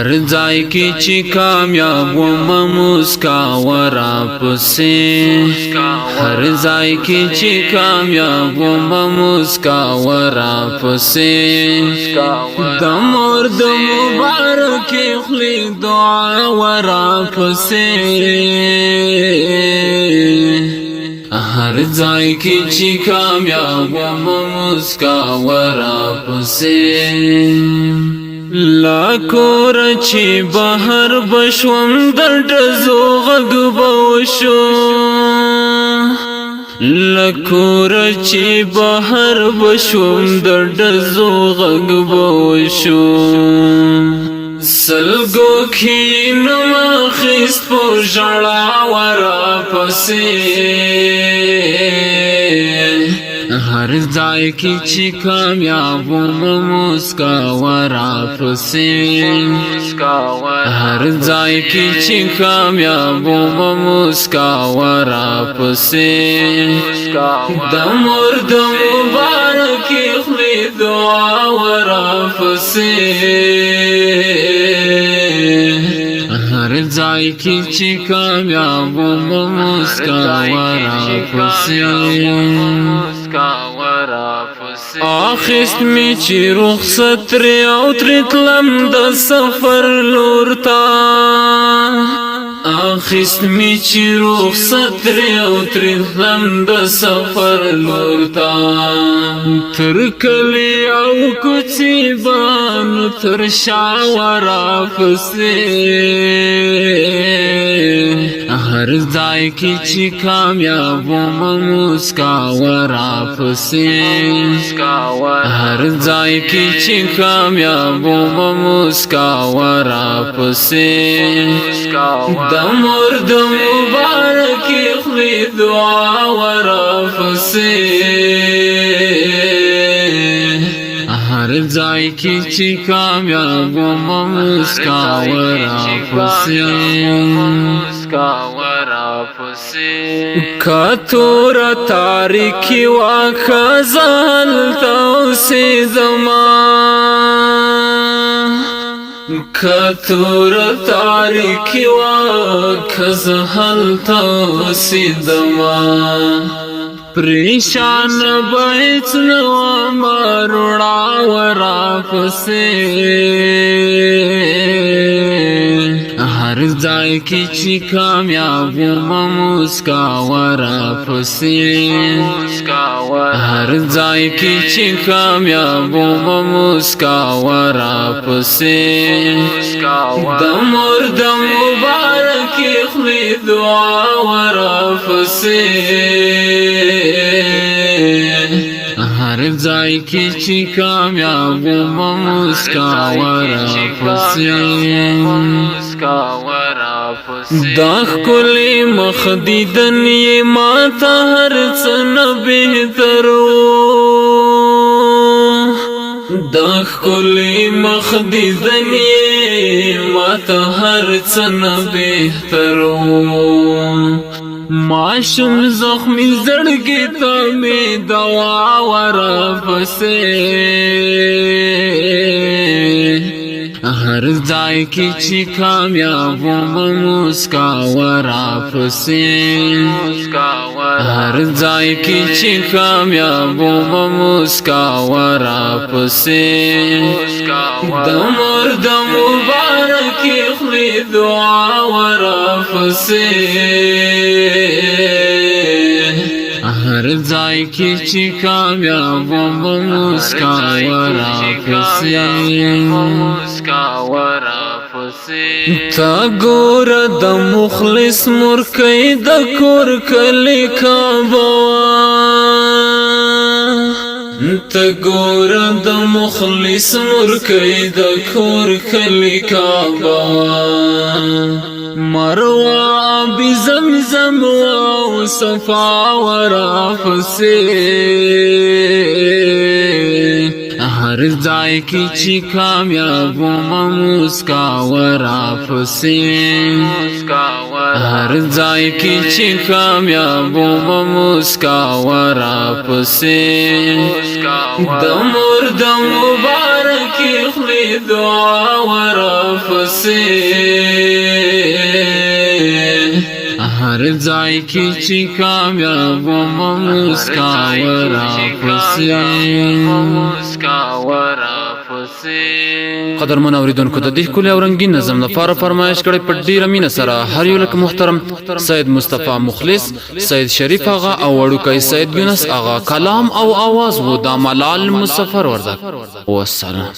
هر ځای کې چې کامیاب وم مسکا ورا پسې هر ځای کې چې کامیاب وم مسکا ورا پسې د مور د مبارک خلی دعا ورا پسې هر ځای کې چې کامیاب وم مسکا ورا پسې لا کور چې بهر بشوم در ډزو غږ بوشو لا کور چې بهر بشوم در ډزو غږ بوشو سلګو کینم خست په ژړا ورا پسې هر ځای کې چې کامیاب وم مسکا ورا پسې هر ځای کې چې کامیاب وم مسکا ورا پسې د مور د مبارک خلی دعا ورا پسې هر ځای کې چې کامیاب وم مسکا ورا پسې اخست می چې رخصت ری او ترتلم د سفر لورتا اخست می چې رخصت ری او ترتلم د سفر لورتا تر کلی او کوڅې باندې تر شاورا پسې هر ځای کې چې کامیاب وم مسکا ورا پسې هر ځای کې چې کامیاب وم مسکا ورا پسې د مور د مبارک خلی دعا ورا پسې هر ځای کې چې کامیاب وم مسکا ورا پسې کتور تاریکی واخا زالتا اوسیدما کتور تاریکی واخا زالتا اوسیدما پریشان بیت نو ماروڑا ورا پسې هر ځای کې چې کامیاب وم مسکا ورا پسې هر ځای کې چې کامیاب وم مسکا ورا پسې د مور د مبارک خلی دعا ورا پسې هر ځای کې چې کامیاب وم مسکا ورا پسې دا ښکلی مخ دیدن یې ماته هر څه نه بهترو دا ښکلی مخ دیدن یې ماته هر څه نه بهترو ماشوم زخمی زړګي ته مې دوا ورا پسې هر ځای کې چې کامیاب وم مسکا ورا پسې هر ځای کې چې کامیاب وم مسکا ورا پسې د مور د مبارک خلی دعا ورا پسې هر ځای کې چې کامیاب وم مسکا ورا پسې تا ګور د مخلص مرکې د کور کلی کعبه تا ګور د مخلص مرکې د کور کلی کعبه مروه بی زمزم او صفا ورا پسې هر ځای کې چې کامیاب وم مسکا ورا پسې هر ځای کې چې کامیاب وم مسکا ورا پسې د مور د مبارک کی خلی دعا ورپسې هر ځای کې چې کامیاب وم مسکا ورپسې قدرمن اوریدونکو د دې ښکلي او رنګین نظم لپاره فرمایش کړی په ډېره مینه سره هر یو لکه محترم سید مصطفی مخلص، سید شریف آغا او وړوکی سید یونس آغا. کلام او آواز و دا ملال مسفر وردک. والسلام.